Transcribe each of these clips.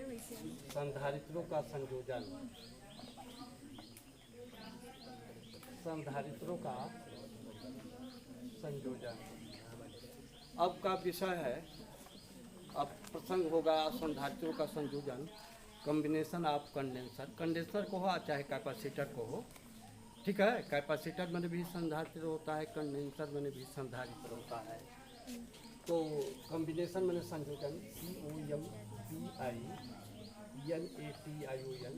संधारित्रों का संयोजन, संधारित्रों का संयोजन। अब का विषय है, अब प्रसंग होगा संधारित्रों का संयोजन, कॉम्बिनेशन ऑफ कंडेंसर। कंडेंसर को हो चाहे कैपेसिटर को हो, ठीक है। कैपेसिटर में भी संधारित्र होता है, कंडेंसर में भी संधारित्र होता है। तो कॉम्बिनेशन में संयोजन COMBINATION,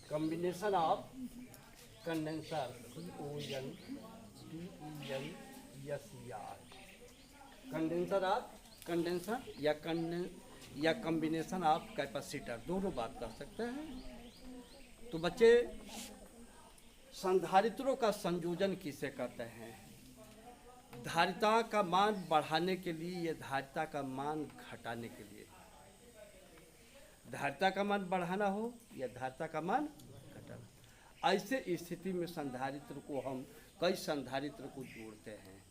combination of condenser CONDENSER, condenser of condenser या कॉम्बिनेशन ऑफ कैपेसिटर, दोनों बात कर सकते हैं। तो बच्चे संधारित्रों का संयोजन किसे कहते हैं? धारिता का मान बढ़ाने के लिए या धारिता का मान घटाने के लिए। धारिता का मान बढ़ाना हो या धारिता का मान घटाना, ऐसे स्थिति में संधारित्र को हम कई संधारित्र को जोड़ते हैं।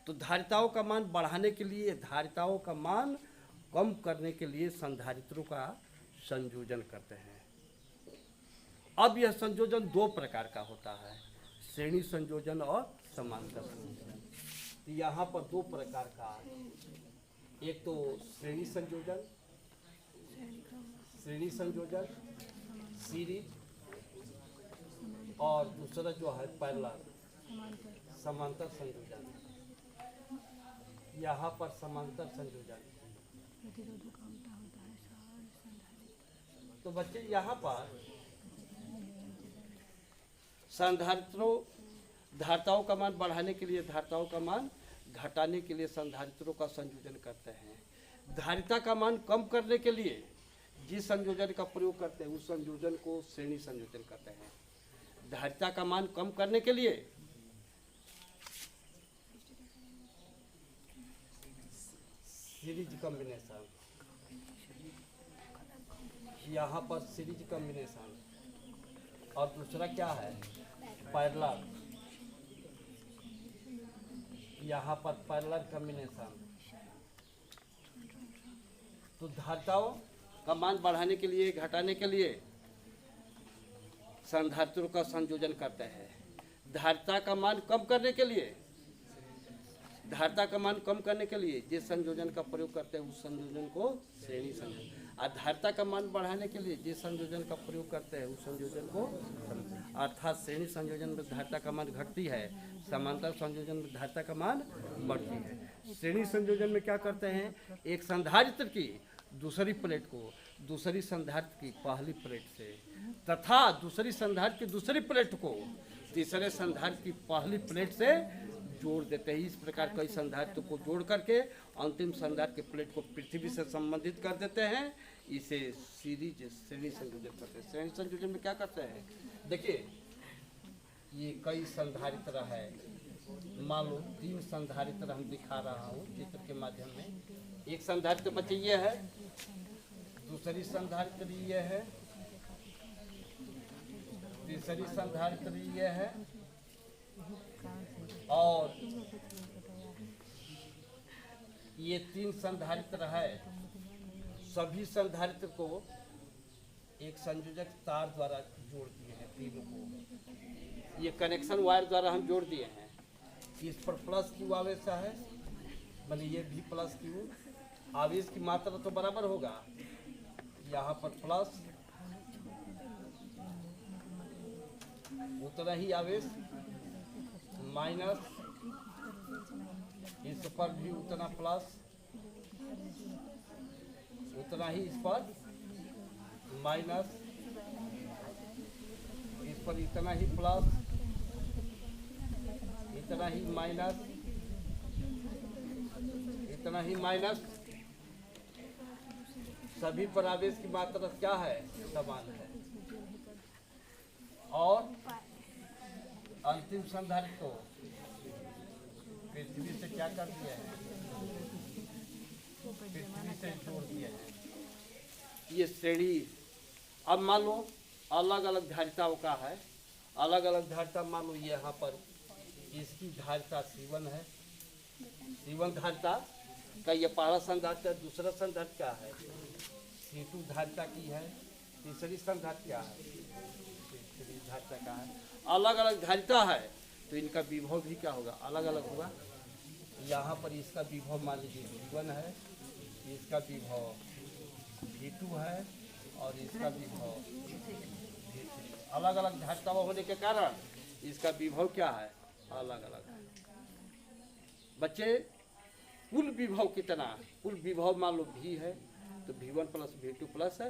तो धारिताओं का मान बढ़ाने के लिए, धारिताओं का मान कम करने के लिए संधारित्रों का संयोजन करते हैं। अब यह संयोजन दो प्रकार का होता है, श्रेणी संयोजन और समांतर संयोजन। तो यहाँ पर दो प्रकार का है, एक तो श्रेणी संयोजन सीरीज, और दूसरा जो है पैरेलल समांतर संयोजन। यहाँ पर समांतर संयोजन। तो बच्चे यहाँ पर संधारित्रों, धारिताओं का मान बढ़ाने के लिए, धारिताओं का मान घटाने के लिए संधारित्रों का संयोजन करते हैं। धारिता का मान कम करने के लिए जिस संयोजन का प्रयोग करते हैं उस संयोजन को श्रेणी संयोजन कहते हैं। धारिता का मान कम करने के लिए सीरीज कॉम्बिनेशन, यहाँ पर सीरीज कॉम्बिनेशन, और दूसरा क्या है पैरेलल, यहाँ पर पैरेलल कॉम्बिनेशन। तो धारिताओं का मान बढ़ाने के लिए, घटाने के लिए संधारित्रों का संयोजन करते हैं। धारिता का मान कम करने के लिए, धारिता का मान कम करने के लिए जिस संयोजन का प्रयोग करते हैं उस संयोजन को श्रेणी संयोजन, और धारिता का मान बढ़ाने के लिए जिस संयोजन का प्रयोग करते हैं उस संयोजन को, अर्थात श्रेणी संयोजन में धारिता का मान घटती है, समांतर संयोजन में धारिता का मान बढ़ती है। श्रेणी संयोजन में क्या करते हैं, एक संधारित्र की दूसरी प्लेट को दूसरी संधारित्र की पहली प्लेट से तथा दूसरी संधारित्र की दूसरी प्लेट को तीसरे संधारित्र की पहली प्लेट से जोड़ देते हैं। इस प्रकार कई संधारित्र को जोड़ करके अंतिम संधारित्र की प्लेट को पृथ्वी से संबंधित कर देते हैं। इसे सीरीज श्रेणी संयोजन करते हैं। श्रेणी संयोजन में क्या करते हैं, देखिए ये कई संधारित्र है, मान लो 3 संधारित्र हम दिखा रहा हूँ चित्र के माध्यम में। एक संधारित्र बच्चे ये है, दूसरी संधारित्र ये है, तीसरी संधारित्र ये है, और ये 3 संधारित्र है। सभी संधारित्र को एक संयोजक तार द्वारा जोड़ दिए हैं, तीनों को ये कनेक्शन वायर द्वारा हम जोड़ दिए हैं। इस पर प्लस क्यू आवेश है, मतलब ये भी प्लस क्यू, आवेश की मात्रा तो बराबर होगा, यहाँ पर प्लस उतना ही आवेश, माइनस इस पर भी उतना प्लस, उतना ही इस पर माइनस, इस पर इतना ही प्लस, इतना ही माइनस, इतना ही माइनस। सभी पर आवेश की मात्रा क्या है, समान है। और अंतिम संधारित्र को पृथ्वी से क्या कर दिया है, पृथ्वी से जोड़ दिया है। ये श्रेणी। अब मान लो अलग अलग धारिताओं का है, अलग अलग धारिता मान लो यहाँ पर इसकी धारिता C1 है, C1 धारिता का ये पहला संधारित्र, दूसरा संधारित्र क्या है C2 धारिता की है, तीसरी संधारिता क्या है, तीसरी धारिता का है। अलग अलग धारिता है तो इनका विभव भी क्या होगा, अलग अलग होगा। यहाँ पर इसका विभव मान लीजिए V1 है, इसका विभव V2 है और इसका विभव V3। अलग अलग धारिता होने के कारण इसका विभव क्या है, अलग अलग है। बच्चे कुल विभव कितना, कुल विभव मान लो V है तो V1 प्लस V2 प्लस है,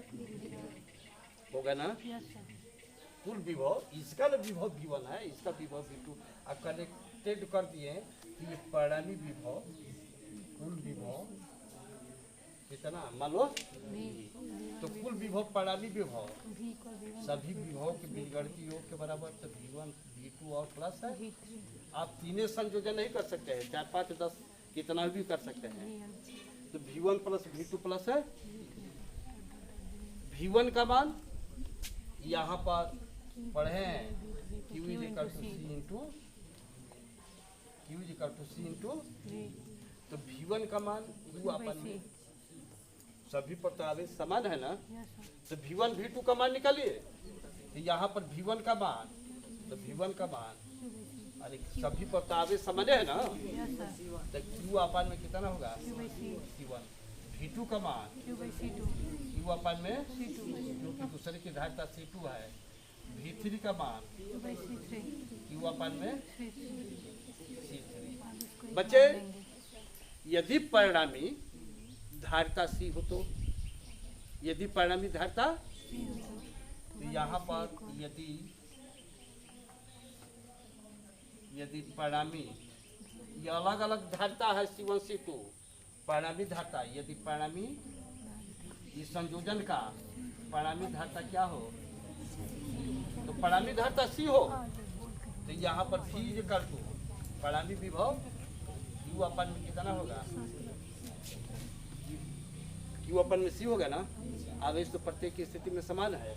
होगा ना। कुल विभव, इसका ना विभव V1 है, इसका विभव V2, अब कनेक्टेड कर दिए कि ये परिणामी विभव, कुल विभव कितना मान लो, तो कुल विभव परिणामी विभव सभी विभव के बीजगणितीय योग के बराबर, तो V1 V2 और प्लस है। आप तीनों संयोजन नहीं कर सकते हैं, 4 5 10 कितना भी कर सकते हैं। तो V1 प्लस V2 प्लस है। V1 का मान यहाँ पर पढ़े हैं Q is equal to C into, तो V1 का मान Q अपन में सभी पर तो आवेश समान है ना, तो V1 V2 का मान निकालिए। तो यहाँ पर V1 का मान, तो V1 का मान, अरे सभी पर तो आवेश समान है ना, तो Q अपन में कितना होगा Q1। V2 का मान Q अपन में जो कि दूसरे की धारिता C2 है। V3 का मान Q अपन में C3। बच्चे यदि परिणामी धारिता C हो तो, यदि परिणामी धारिता तो यहाँ पर यदि परिणामी, ये अलग अलग धारिता है C1 C2, परिणामी धारिता, यदि परिणामी इस संयोजन का परिणामी धारिता क्या हो, तो परिणामी धारिता C हो, तो यहाँ पर V कर दो परिणामी विभव Q अपन में कितना होगा, Q अपन में C होगा ना। आवेश तो प्रत्येक की स्थिति में समान है।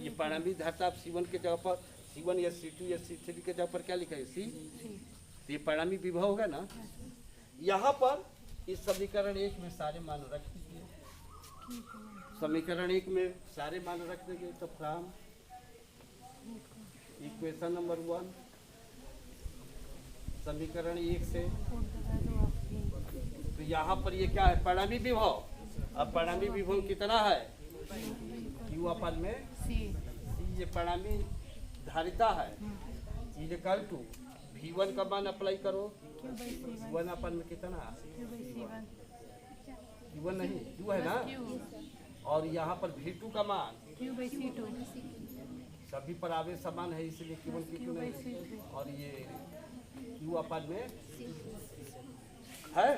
ये परिणामी धारिता आप C1 के जगह पर, C1 या C2 या C3 के जगह पर क्या लिखा है C, तो ये परिणामी विभव होगा ना। यहाँ पर इस समीकरण 1 में सारे मान रख दीजिए, समीकरण 1 में सारे मान रख देंगे। तो फ्रॉम इक्वेशन नंबर 1, समीकरण 1 से, तो यहाँ पर ये क्या है, परिणामी विभव। अब परिणामी विभव कितना है Q अपन में C, ये परिणामी धारिता है, इक्वल टू V1 का मान अप्लाई करो, Q1 अपन में कितना, Q1 नहीं Q है ना, और यहाँ पर V2 का मान Q/C2, सभी पर आवेश समान है इसलिए Q1 Q2 नहीं, और ये Q अपन में है।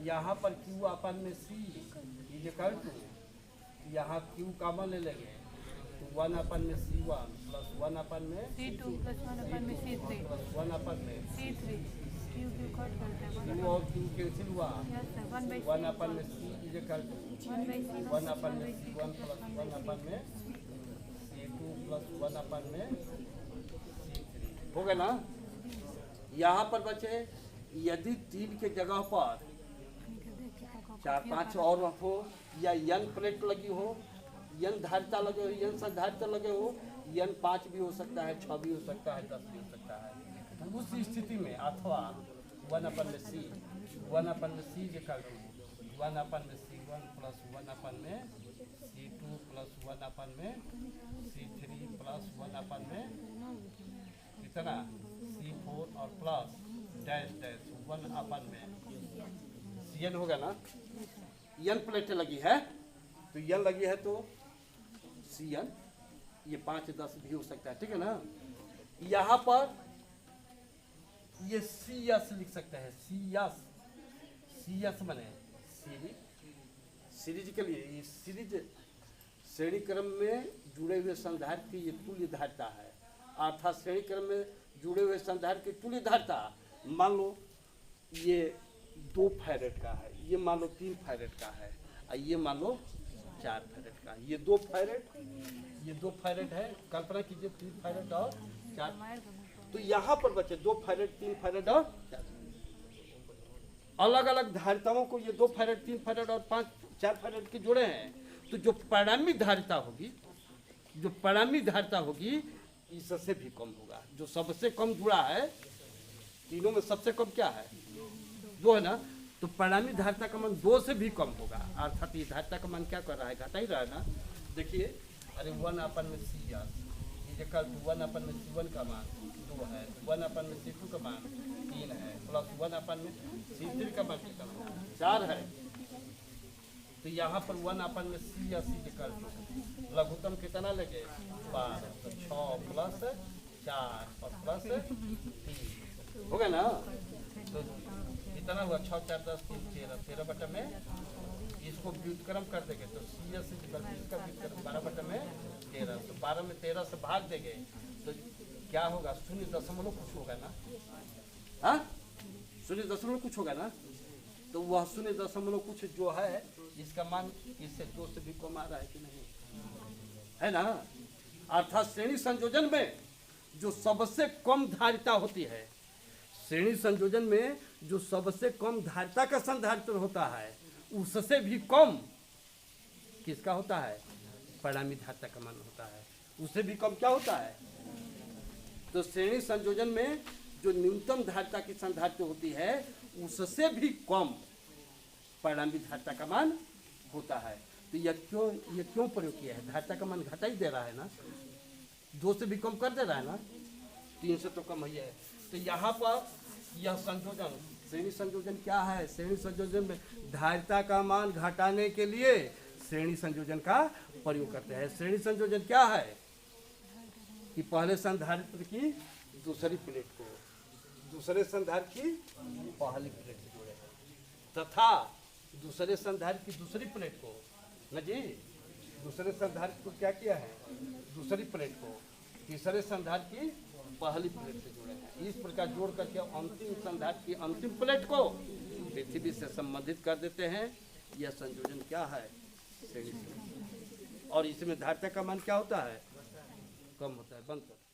यहाँ पर Q अपन में C इक्वल टू, यहाँ Q कॉमन ले लेंगे तो 1 अपन में C1 प्लस 1 अपन में C2 प्लस 1 अपन में C3 प्लस 1 अपन में C3, Q कट करते हैं, Q और Q कैंसिल हुआ, 1 अपन में C इक्वल टू 1 अपन में C1 प्लस 1 अपन में C2 प्लस 1 अपन में C3 हो गया ना। यहाँ पर बचे, यदि 3 के जगह पर 4 5 और हो, या N प्लेट लगी हो, N धारिता लगे हो, N संधारिता लगे हो, N 5 भी हो सकता है, 6 भी हो सकता है, 10 भी हो सकता है। उस स्थिति में अथवा 1 अपन में C, 1 अपन में C इक्वल टू 1 अपन में C1 प्लस 1 अपन में C2 प्लस 1 अपन में C3 प्लस 1 अपन में कितना C4 और प्लस डैश डैश 1 अपन में Cn होगा ना। N प्लेट लगी है तो N लगी है तो Cn, ये 5 10 भी हो सकता है, ठीक है ना। यहाँ पर ये CS लिख सकते हैं, CS माने सीरीज के लिए, ये सीरीज श्रेणी क्रम में जुड़े हुए संधारित्र की ये तुल्य धारिता है, अर्थात श्रेणी क्रम में जुड़े हुए संधारित्र की तुल्य धारिता। मान लो ये 2 फैरेड का है, ये मान लो 3 फैरेड का है, और ये मान लो 4 फैरेड का। ये 2 फैरेड है, कल्पना कीजिए 3 फैरेड और 4, तो यहाँ पर बचे 2 फैरेड 3 फैरेड और 4। अलग अलग धारिताओं को ये 2 फैरेड 3 फैरेड और 5 4 फैरेड के जोड़े हैं, तो जो परिणामी धारिता होगी, जो परिणामी धारिता होगी इससे भी कम होगा। जो सबसे कम जुड़ा है, तीनों में सबसे कम क्या है? 2 है ना। तो परिणामी धारिता का मान 2 से भी कम होगा। अर्थात ये धारिता का मान क्या कर रहा है? घटा ही रहा है ना। देखिए, अरे 1 में सी आर, ये कल 1 में C1 का मान 2 है, 1 में C2 का मान 3 है, प्लस 1 में C3 का मान कितना है? 4 है। तो यहाँ पर 1 में C या C निकल लघुत्तम कितना लगे? 12। तो 6 प्लस 4 और प्लस 3 हो गया ना। तो कितना हुआ? 6 4 10 3 13, 13 बटा में इसको व्युत्क्रम कर देंगे तो C या C निकल, इसका व्युत्क्रम 12 बटा में 13। तो 12 में 13 से भाग देंगे तो क्या होगा? 0 कुछ होगा ना। हाँ, 0 कुछ होगा ना। तो वह 0 कुछ जो है इसका मान इससे 2 से भी कम आ रहा है कि नहीं? है ना। अर्थात श्रेणी संयोजन में जो सबसे कम धारिता होती है, श्रेणी संयोजन में जो सबसे कम धारिता का संधारित्र होता है उससे भी कम किसका होता है? परिणामी धारिता का मान होता है। उससे भी कम क्या होता है? तो श्रेणी संयोजन में जो न्यूनतम धारिता की संधारित्र होती है उससे भी कम परिणामी धारिता का मान होता है। तो ये क्यों प्रयोग किया है? धारिता का मान घटा ही दे रहा है ना, 2 से भी कम कर दे रहा है ना, 3 से तो कम ही है। तो यहाँ पर यह संयोजन, श्रेणी संयोजन क्या है? श्रेणी संयोजन में धारिता का मान घटाने के लिए श्रेणी संयोजन का प्रयोग करते हैं। श्रेणी संयोजन क्या है कि पहले संधारित्र की दूसरी प्लेट को दूसरे संधारित्र की पहली प्लेट से जोड़े तथा दूसरे संधारित्र की दूसरी प्लेट को न जी, दूसरे संधारित्र को क्या किया है? दूसरी प्लेट को तीसरे संधारित्र की पहली प्लेट से जोड़े हैं। इस प्रकार जोड़ करके अंतिम संधारित्र की अंतिम प्लेट को पृथ्वी से संबंधित कर देते हैं। यह संयोजन क्या है? श्रेणी संयोजन। और इसमें धारिता का मान क्या होता है? कम होता है। बंद कर।